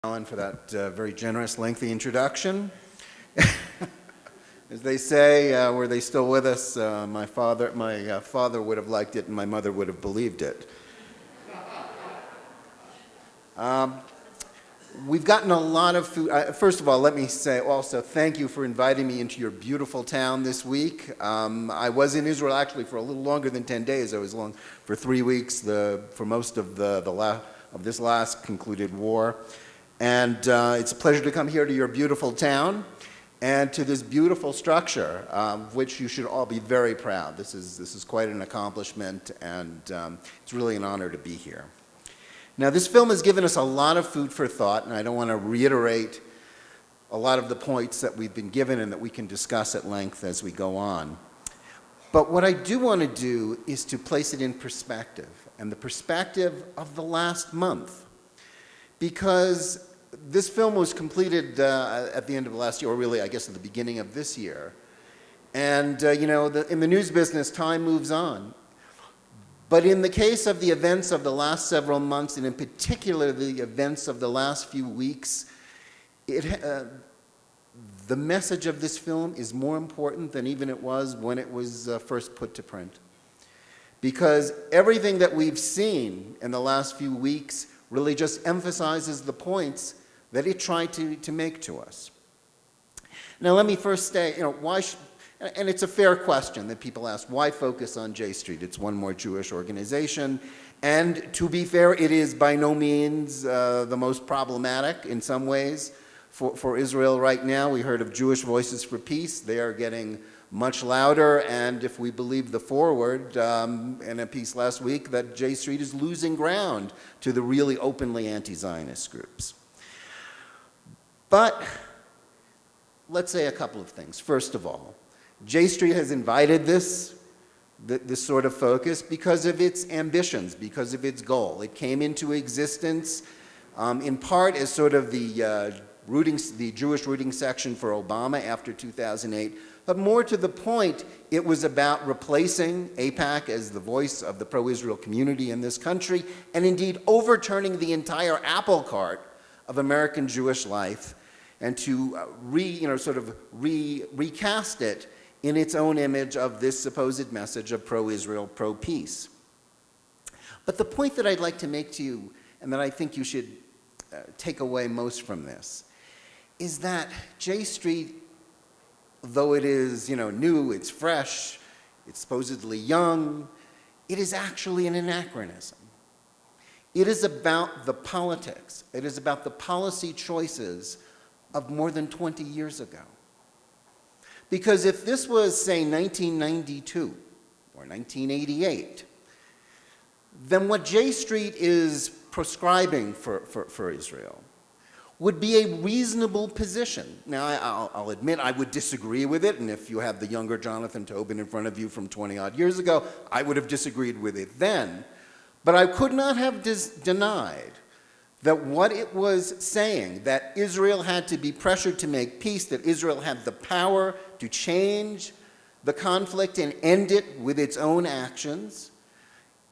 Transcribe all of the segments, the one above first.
Alan, for that very generous, lengthy introduction. As they say, were they still with us, my father would have liked it and my mother would have believed it. We've gotten a lot of food. First of all, let me say also thank you for inviting me into your beautiful town this week. I was in Israel actually for a little longer than 10 days. I was along for 3 weeks for most of this last concluded war. And it's a pleasure to come here to your beautiful town and to this beautiful structure, of which you should all be very proud. This is quite an accomplishment, and it's really an honor to be here. Now, this film has given us a lot of food for thought, and I don't want to reiterate a lot of the points that we've been given and that we can discuss at length as we go on. But what I do want to do is to place it in perspective, and the perspective of the last month. Because this film was completed at the end of last year, or really, I guess, at the beginning of this year. And, in the news business, time moves on. But in the case of the events of the last several months, and in particular the events of the last few weeks, the message of this film is more important than even it was when it was first put to print. Because everything that we've seen in the last few weeks really just emphasizes the points that it tried to make to us. Now, let me first say, and it's a fair question that people ask, why focus on J Street? It's one more Jewish organization, and to be fair, it is by no means the most problematic in some ways for Israel right now. We heard of Jewish Voices for Peace. They are getting much louder, and if we believe the forward in a piece last week, that J Street is losing ground to the really openly anti-Zionist groups. But let's say a couple of things. First of all, J Street has invited this sort of focus because of its ambitions, because of its goal. It came into existence in part as sort of the Jewish rooting section for Obama after 2008, but more to the point, it was about replacing AIPAC as the voice of the pro-Israel community in this country, and indeed overturning the entire apple cart of American Jewish life, and to recast it in its own image of this supposed message of pro-Israel, pro-peace. But the point that I'd like to make to you, and that I think you should take away most from this, is that J Street, though it is new, it's fresh, it's supposedly young, it is actually an anachronism. It is about the politics, it is about the policy choices of more than 20 years ago. Because if this was, say, 1992 or 1988, then what J Street is prescribing for Israel would be a reasonable position. Now, I'll admit I would disagree with it, and if you have the younger Jonathan Tobin in front of you from 20-odd years ago, I would have disagreed with it then. But I could not have denied that what it was saying, that Israel had to be pressured to make peace, that Israel had the power to change the conflict and end it with its own actions,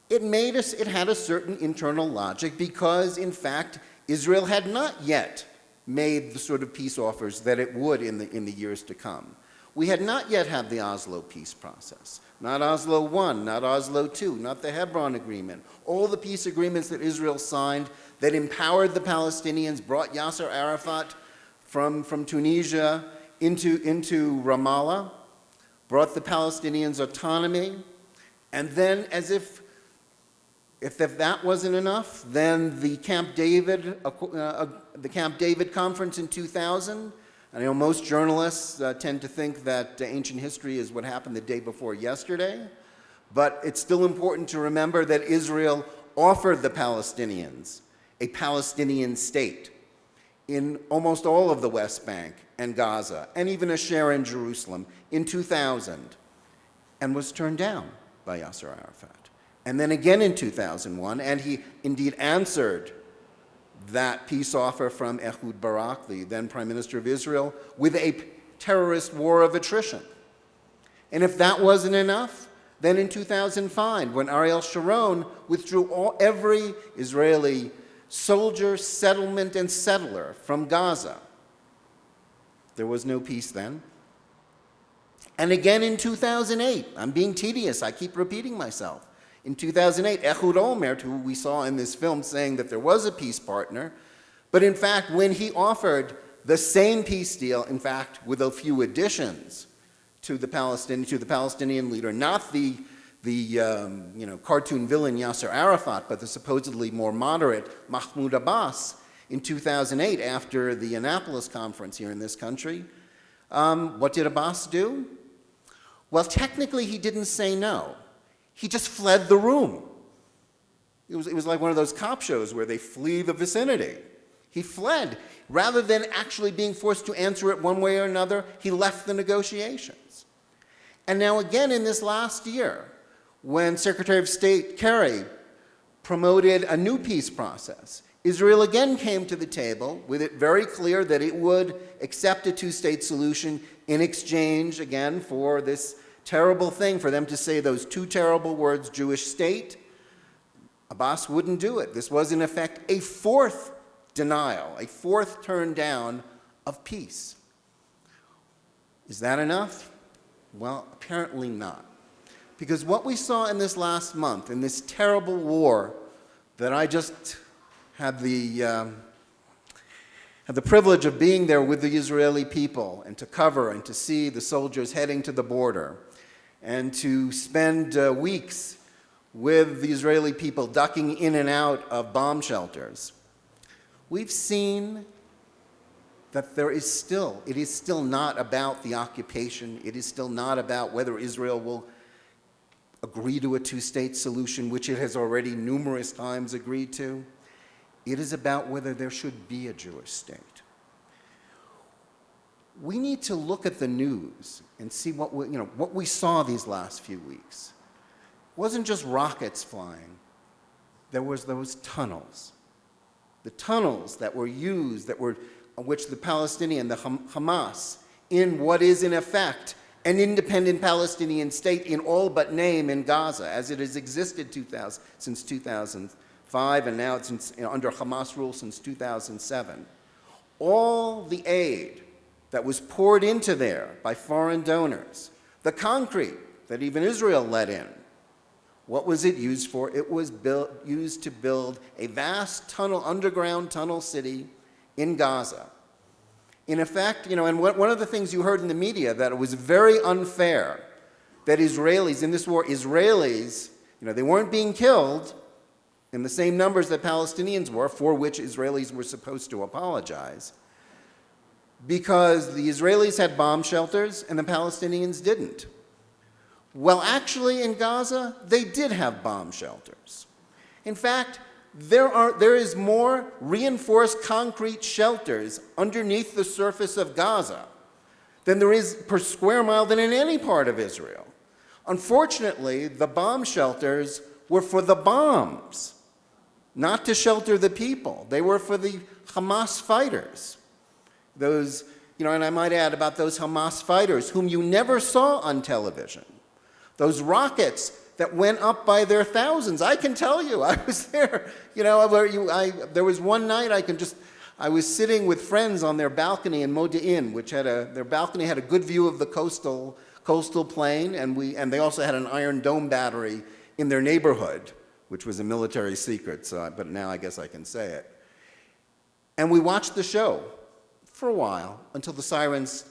it had a certain internal logic because, in fact, Israel had not yet made the sort of peace offers that it would in the years to come. We had not yet had the Oslo peace process. Not Oslo I, not Oslo II, not the Hebron Agreement. All the peace agreements that Israel signed that empowered the Palestinians, brought Yasser Arafat from Tunisia into Ramallah, brought the Palestinians autonomy, and then as if that wasn't enough, then the Camp David Conference in 2000. I know most journalists tend to think that ancient history is what happened the day before yesterday, but it's still important to remember that Israel offered the Palestinians a Palestinian state in almost all of the West Bank and Gaza, and even a share in Jerusalem in 2000, and was turned down by Yasser Arafat. And then again in 2001, and he indeed answered that peace offer from Ehud Barak, the then Prime Minister of Israel, with a terrorist war of attrition. And if that wasn't enough, then in 2005, when Ariel Sharon withdrew every Israeli soldier, settlement, and settler from Gaza. There was no peace then. And again in 2008, I'm being tedious, I keep repeating myself. In 2008, Ehud Olmert, who we saw in this film saying that there was a peace partner, but in fact, when he offered the same peace deal, in fact, with a few additions to the Palestinian leader, not the cartoon villain Yasser Arafat, but the supposedly more moderate Mahmoud Abbas in 2008 after the Annapolis conference here in this country, what did Abbas do? Well, technically he didn't say no. He just fled the room. It was like one of those cop shows where they flee the vicinity. He fled. Rather than actually being forced to answer it one way or another, he left the negotiations. And now again in this last year, when Secretary of State Kerry promoted a new peace process, Israel again came to the table with it very clear that it would accept a two-state solution in exchange, again, for this terrible thing, for them to say those two terrible words, Jewish state. Abbas wouldn't do it. This was, in effect, a fourth denial, a fourth turn down of peace. Is that enough? Well, apparently not. Because what we saw in this last month, in this terrible war that I just had the privilege of being there with the Israeli people and to cover and to see the soldiers heading to the border and to spend weeks with the Israeli people ducking in and out of bomb shelters, we've seen that it is still not about the occupation. It is still not about whether Israel will agree to a two-state solution, which it has already numerous times agreed to. It is about whether there should be a Jewish state. We need to look at the news and see what we saw these last few weeks. It wasn't just rockets flying. There was those tunnels. The tunnels that were used, which the Palestinian, the Hamas, in what is in effect an independent Palestinian state in all but name in Gaza, as it has existed since 2005, and now it's under Hamas rule since 2007. All the aid that was poured into there by foreign donors, the concrete that even Israel let in, what was it used for? It was used to build a vast underground tunnel city in Gaza. In effect, and one of the things you heard in the media, that it was very unfair that Israelis, in this war, they weren't being killed in the same numbers that Palestinians were, for which Israelis were supposed to apologize, because the Israelis had bomb shelters and the Palestinians didn't. Well, actually, in Gaza, they did have bomb shelters. In fact, there is more reinforced concrete shelters underneath the surface of Gaza than there is per square mile than in any part of Israel. Unfortunately, the bomb shelters were for the bombs, not to shelter the people. They were for the Hamas fighters. Those, and I might add about those Hamas fighters whom you never saw on television. Those rockets that went up by their thousands. I can tell you, I was there. There was one night I was sitting with friends on their balcony in Modi'in, which their balcony had a good view of the coastal plain, and they also had an Iron Dome battery in their neighborhood, which was a military secret. But now I guess I can say it. And we watched the show for a while until the sirens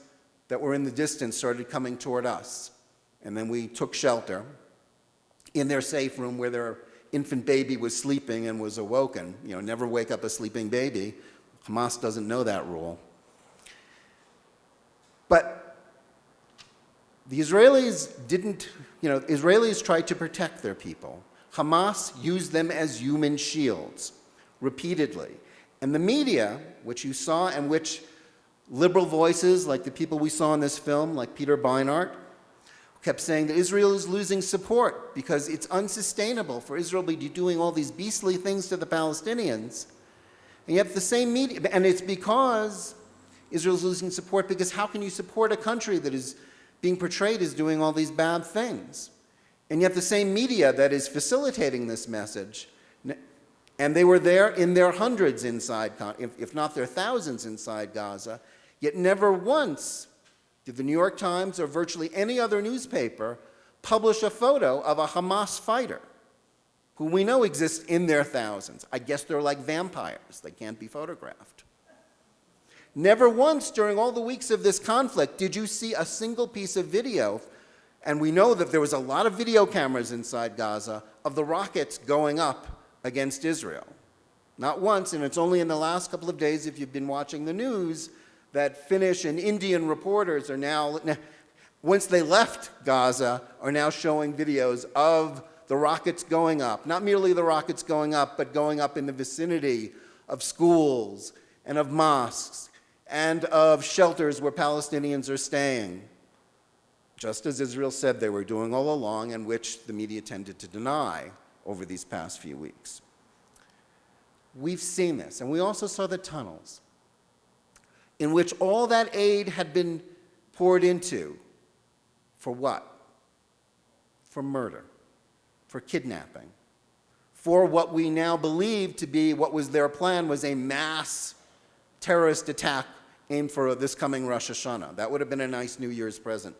that were in the distance started coming toward us, and then we took shelter in their safe room where their infant baby was sleeping and was awoken. Never wake up a sleeping baby. Hamas doesn't know that rule. But the Israelis Israelis tried to protect their people. Hamas used them as human shields repeatedly. And the media, which you saw and which liberal voices like the people we saw in this film, like Peter Beinart, kept saying that Israel is losing support because it's unsustainable for Israel to be doing all these beastly things to the Palestinians. And yet the same media, and it's because Israel's losing support, because how can you support a country that is being portrayed as doing all these bad things? And yet the same media that is facilitating this message And they were there in their hundreds inside, if not their thousands inside Gaza, yet never once did the New York Times or virtually any other newspaper publish a photo of a Hamas fighter who we know exists in their thousands. I guess they're like vampires. They can't be photographed. Never once during all the weeks of this conflict did you see a single piece of video, and we know that there was a lot of video cameras inside Gaza, of the rockets going up against Israel. Not once, and it's only in the last couple of days, if you've been watching the news, that Finnish and Indian reporters are now, once they left Gaza, are now showing videos of the rockets going up. Not merely the rockets going up, but going up in the vicinity of schools and of mosques and of shelters where Palestinians are staying, just as Israel said they were doing all along, and which the media tended to deny over these past few weeks. We've seen this, and we also saw the tunnels, in which all that aid had been poured into. For what? For murder, for kidnapping, for what we now believe to be what was their plan, was a mass terrorist attack aimed for this coming Rosh Hashanah. That would have been a nice New Year's present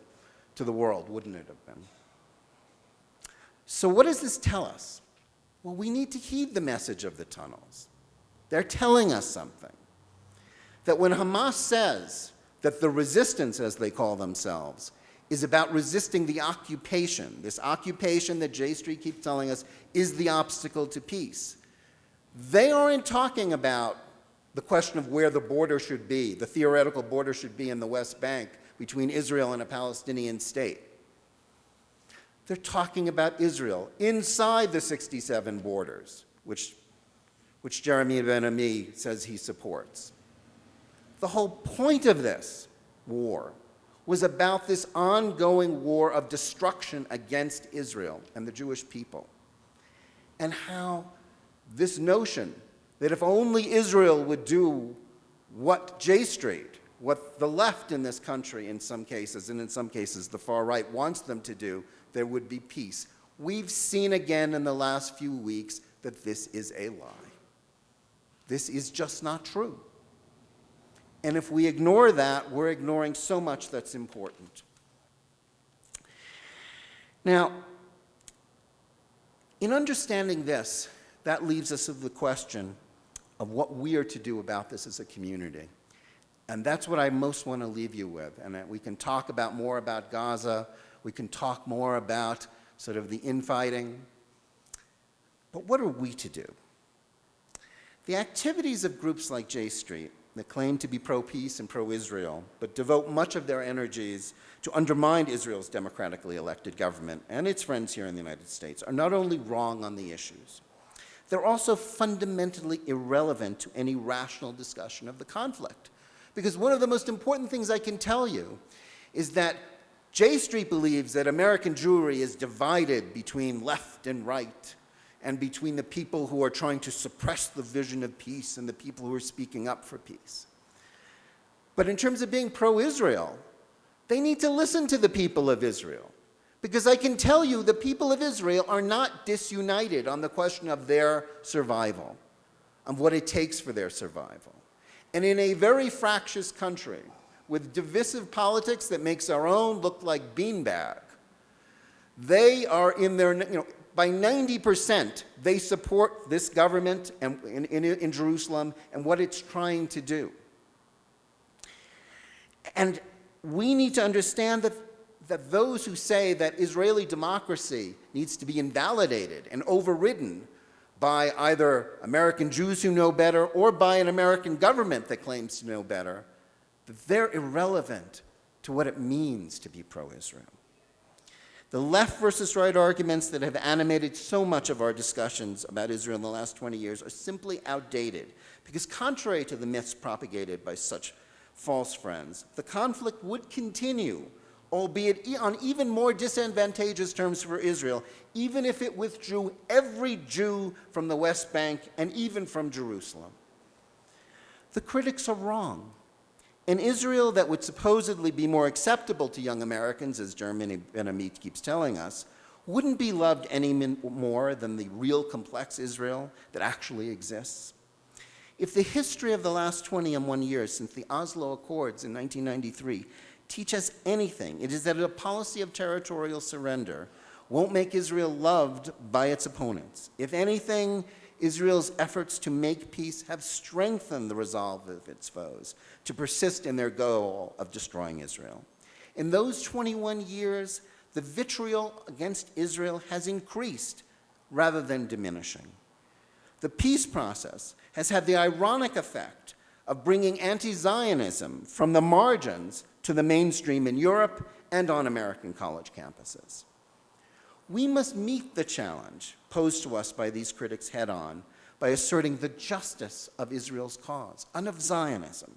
to the world, wouldn't it have been? So what does this tell us? Well, we need to heed the message of the tunnels. They're telling us something. That when Hamas says that the resistance, as they call themselves, is about resisting the occupation, this occupation that J Street keeps telling us is the obstacle to peace, they aren't talking about the question of where the border should be, the theoretical border should be in the West Bank between Israel and a Palestinian state. They're talking about Israel inside the 67 borders, which Jeremy Ben-Ami says he supports. The whole point of this war was about this ongoing war of destruction against Israel and the Jewish people, and how this notion that if only Israel would do what J Street, what the left in this country in some cases, and in some cases the far right wants them to do, there would be peace. We've seen again in the last few weeks that this is a lie. This is just not true. And if we ignore that, we're ignoring so much that's important. Now, in understanding this, that leaves us with the question of what we are to do about this as a community. And that's what I most want to leave you with. And we can talk about more about Gaza. We can talk more about sort of the infighting. But what are we to do? The activities of groups like J Street that claim to be pro-peace and pro-Israel, but devote much of their energies to undermine Israel's democratically elected government and its friends here in the United States, are not only wrong on the issues, they're also fundamentally irrelevant to any rational discussion of the conflict. Because one of the most important things I can tell you is that J Street believes that American Jewry is divided between left and right, and between the people who are trying to suppress the vision of peace and the people who are speaking up for peace. But in terms of being pro-Israel, they need to listen to the people of Israel. Because I can tell you the people of Israel are not disunited on the question of their survival, of what it takes for their survival. And in a very fractious country, with divisive politics that makes our own look like beanbag, they are in their, by 90%, they support this government and in Jerusalem and what it's trying to do. And we need to understand that those who say that Israeli democracy needs to be invalidated and overridden by either American Jews who know better or by an American government that claims to know better, that they're irrelevant to what it means to be pro-Israel. The left versus right arguments that have animated so much of our discussions about Israel in the last 20 years are simply outdated, because contrary to the myths propagated by such false friends, the conflict would continue, albeit on even more disadvantageous terms for Israel, even if it withdrew every Jew from the West Bank and even from Jerusalem. The critics are wrong. An Israel that would supposedly be more acceptable to young Americans, as Jeremy Ben-Ami keeps telling us, wouldn't be loved any more than the real complex Israel that actually exists. If the history of the last 21 years since the Oslo Accords in 1993 teach us anything, it is that a policy of territorial surrender won't make Israel loved by its opponents. If anything, Israel's efforts to make peace have strengthened the resolve of its foes to persist in their goal of destroying Israel. In those 21 years, the vitriol against Israel has increased rather than diminishing. The peace process has had the ironic effect of bringing anti-Zionism from the margins to the mainstream in Europe and on American college campuses. We must meet the challenge posed to us by these critics head-on by asserting the justice of Israel's cause and of Zionism.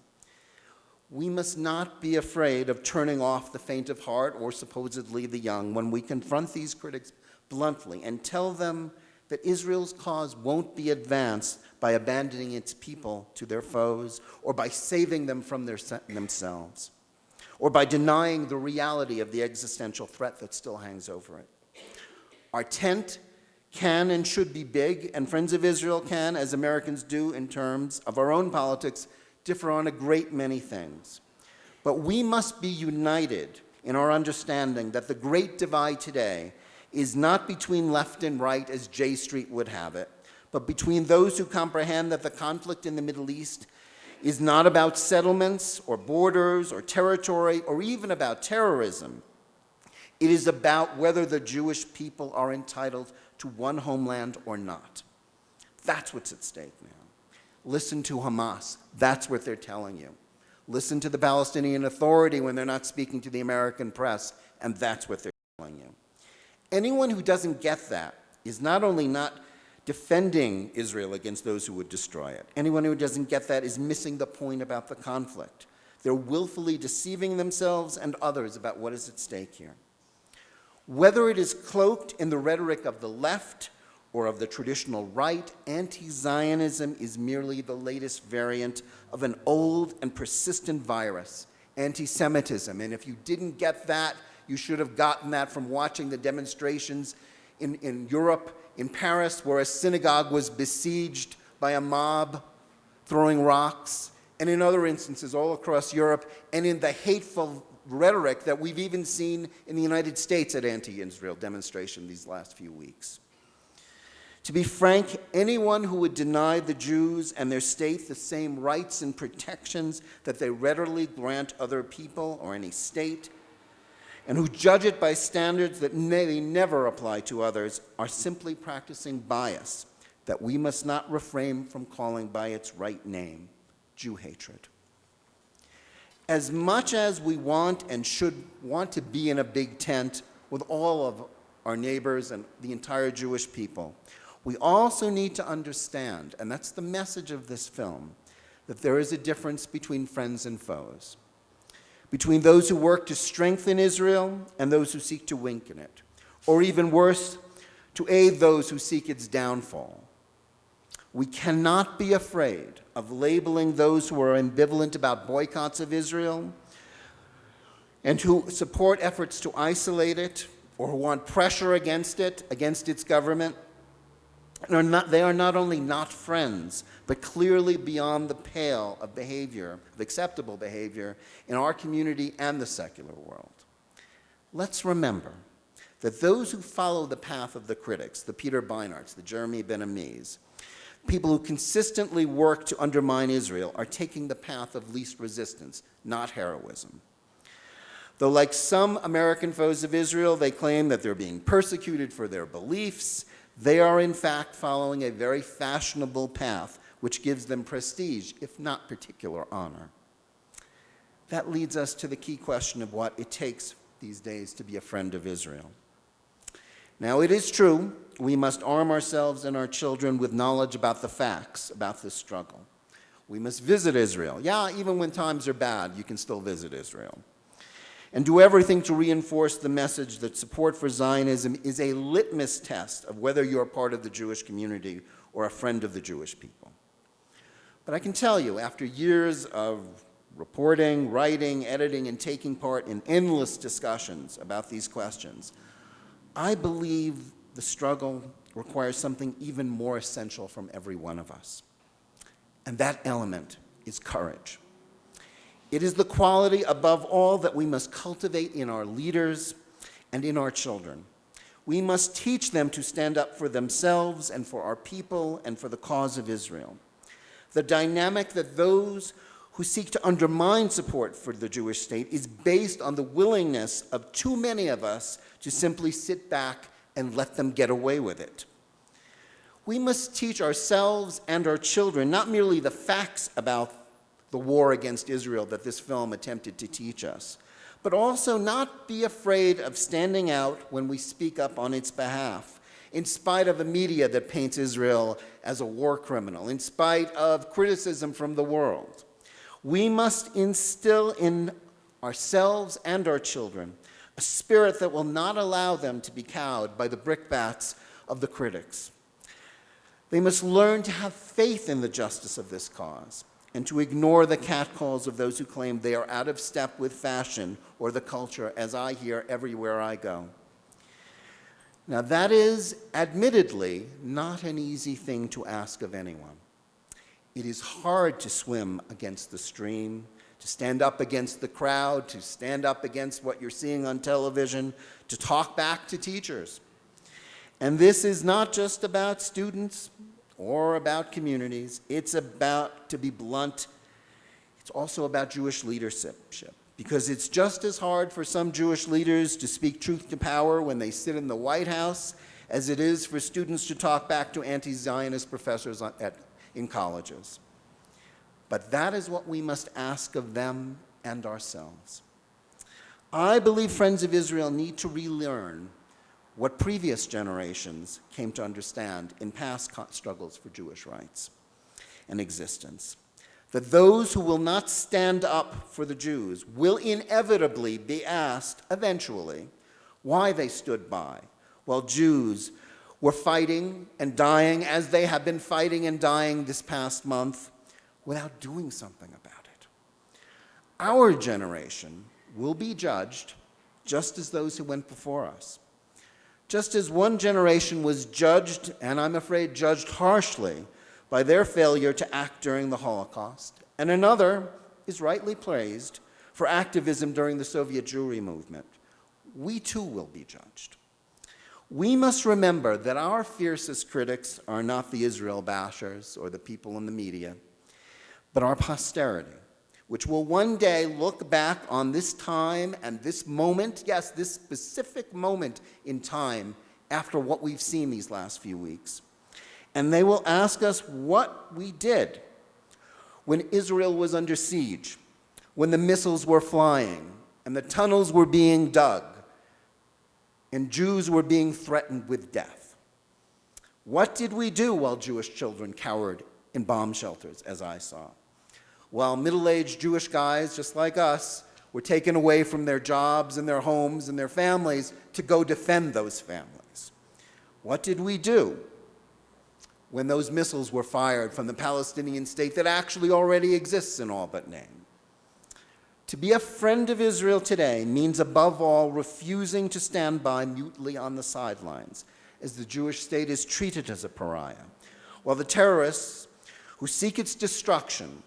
We must not be afraid of turning off the faint of heart or supposedly the young when we confront these critics bluntly and tell them that Israel's cause won't be advanced by abandoning its people to their foes or by saving them from themselves or by denying the reality of the existential threat that still hangs over it. Our tent can and should be big, and Friends of Israel can, as Americans do in terms of our own politics, differ on a great many things. But we must be united in our understanding that the great divide today is not between left and right, as J Street would have it, but between those who comprehend that the conflict in the Middle East is not about settlements or borders or territory or even about terrorism. It is about whether the Jewish people are entitled to one homeland or not. That's what's at stake now. Listen to Hamas. That's what they're telling you. Listen to the Palestinian Authority when they're not speaking to the American press, and that's what they're telling you. Anyone who doesn't get that is not only not defending Israel against those who would destroy it. Anyone who doesn't get that is missing the point about the conflict. They're willfully deceiving themselves and others about what is at stake here. Whether it is cloaked in the rhetoric of the left or of the traditional right, anti-Zionism is merely the latest variant of an old and persistent virus, anti-Semitism. And if you didn't get that, you should have gotten that from watching the demonstrations in Europe, in Paris, where a synagogue was besieged by a mob throwing rocks, and in other instances all across Europe, and in the hateful rhetoric that we've even seen in the United States at anti-Israel demonstration these last few weeks. To be frank, anyone who would deny the Jews and their state the same rights and protections that they readily grant other people or any state, and who judge it by standards that they never apply to others, are simply practicing bias that we must not refrain from calling by its right name, Jew hatred. As much as we want and should want to be in a big tent with all of our neighbors and the entire Jewish people, we also need to understand, and that's the message of this film, that there is a difference between friends and foes, between those who work to strengthen Israel and those who seek to weaken it, or even worse, to aid those who seek its downfall. We cannot be afraid of labeling those who are ambivalent about boycotts of Israel and who support efforts to isolate it or who want pressure against it, against its government. They are not only not friends, but clearly beyond the pale of behavior, of acceptable behavior in our community and the secular world. Let's remember that those who follow the path of the critics, the Peter Beinarts, the Jeremy Ben-Amis, people who consistently work to undermine Israel, are taking the path of least resistance, not heroism. Though like some American foes of Israel, they claim that they're being persecuted for their beliefs, they are in fact following a very fashionable path which gives them prestige, if not particular honor. That leads us to the key question of what it takes these days to be a friend of Israel. Now, it is true, we must arm ourselves and our children with knowledge about the facts about this struggle. We must visit Israel. Yeah, even when times are bad, you can still visit Israel. And do everything to reinforce the message that support for Zionism is a litmus test of whether you're part of the Jewish community or a friend of the Jewish people. But I can tell you, after years of reporting, writing, editing, and taking part in endless discussions about these questions, I believe the struggle requires something even more essential from every one of us. And that element is courage. It is the quality above all that we must cultivate in our leaders and in our children. We must teach them to stand up for themselves and for our people and for the cause of Israel. The dynamic that those who seek to undermine support for the Jewish state is based on the willingness of too many of us to simply sit back and let them get away with it. We must teach ourselves and our children not merely the facts about the war against Israel that this film attempted to teach us, but also not be afraid of standing out when we speak up on its behalf, in spite of a media that paints Israel as a war criminal, in spite of criticism from the world. We must instill in ourselves and our children a spirit that will not allow them to be cowed by the brickbats of the critics. They must learn to have faith in the justice of this cause and to ignore the catcalls of those who claim they are out of step with fashion or the culture, as I hear everywhere I go. Now, that is admittedly not an easy thing to ask of anyone. It is hard to swim against the stream, to stand up against the crowd, to stand up against what you're seeing on television, to talk back to teachers. And this is not just about students or about communities. It's about, to be blunt, it's also about Jewish leadership. Because it's just as hard for some Jewish leaders to speak truth to power when they sit in the White House as it is for students to talk back to anti-Zionist professors in colleges. But that is what we must ask of them and ourselves. I believe Friends of Israel need to relearn what previous generations came to understand in past struggles for Jewish rights and existence. That those who will not stand up for the Jews will inevitably be asked, eventually, why they stood by while Jews were fighting and dying as they have been fighting and dying this past month without doing something about it. Our generation will be judged just as those who went before us. Just as one generation was judged, and I'm afraid judged harshly, by their failure to act during the Holocaust, and another is rightly praised for activism during the Soviet Jewry movement, we too will be judged. We must remember that our fiercest critics are not the Israel bashers or the people in the media, but our posterity, which will one day look back on this time and this moment, yes, this specific moment in time after what we've seen these last few weeks. And they will ask us what we did when Israel was under siege, when the missiles were flying and the tunnels were being dug and Jews were being threatened with death. What did we do while Jewish children cowered in bomb shelters, as I saw? While middle-aged Jewish guys, just like us, were taken away from their jobs and their homes and their families to go defend those families. What did we do when those missiles were fired from the Palestinian state that actually already exists in all but name? To be a friend of Israel today means, above all, refusing to stand by mutely on the sidelines as the Jewish state is treated as a pariah, while the terrorists who seek its destruction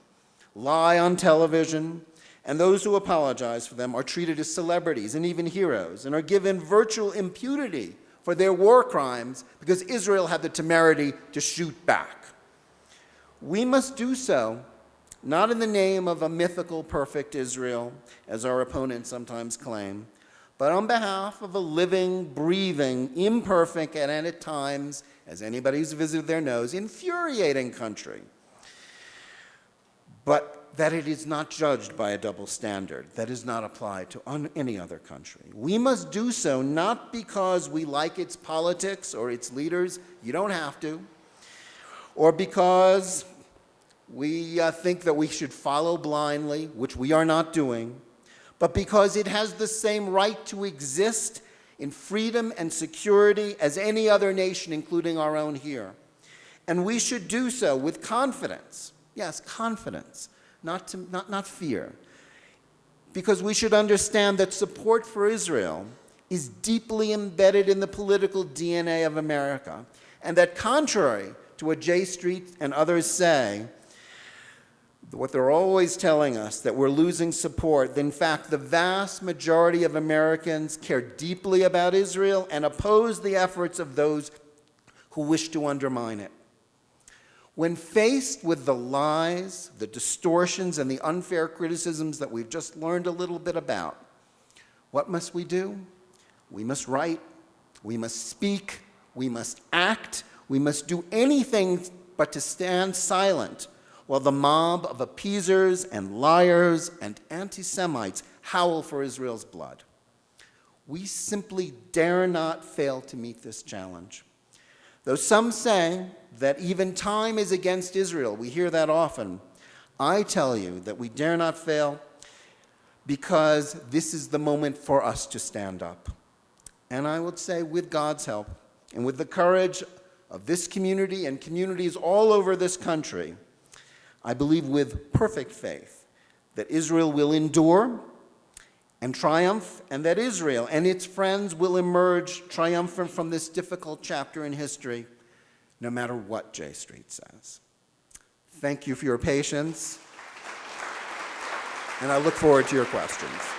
lie on television, and those who apologize for them are treated as celebrities and even heroes and are given virtual impunity for their war crimes because Israel had the temerity to shoot back. We must do so not in the name of a mythical perfect Israel, as our opponents sometimes claim, but on behalf of a living, breathing, imperfect, and at times, as anybody who's visited there knows, infuriating country. But that it is not judged by a double standard that is not applied to any other country. We must do so not because we like its politics or its leaders, you don't have to, or because we think that we should follow blindly, which we are not doing, but because it has the same right to exist in freedom and security as any other nation, including our own here. And we should do so with confidence. Yes, confidence, not fear. Because we should understand that support for Israel is deeply embedded in the political DNA of America, and that contrary to what J Street and others say, what they're always telling us, that we're losing support, in fact, the vast majority of Americans care deeply about Israel and oppose the efforts of those who wish to undermine it. When faced with the lies, the distortions, and the unfair criticisms that we've just learned a little bit about, what must we do? We must write, we must speak, we must act, we must do anything but to stand silent while the mob of appeasers and liars and anti-Semites howl for Israel's blood. We simply dare not fail to meet this challenge. Though some say that even time is against Israel, we hear that often, I tell you that we dare not fail because this is the moment for us to stand up. And I would say with God's help and with the courage of this community and communities all over this country, I believe with perfect faith that Israel will endure and triumph, and that Israel and its friends will emerge triumphant from this difficult chapter in history, no matter what J Street says. Thank you for your patience, and I look forward to your questions.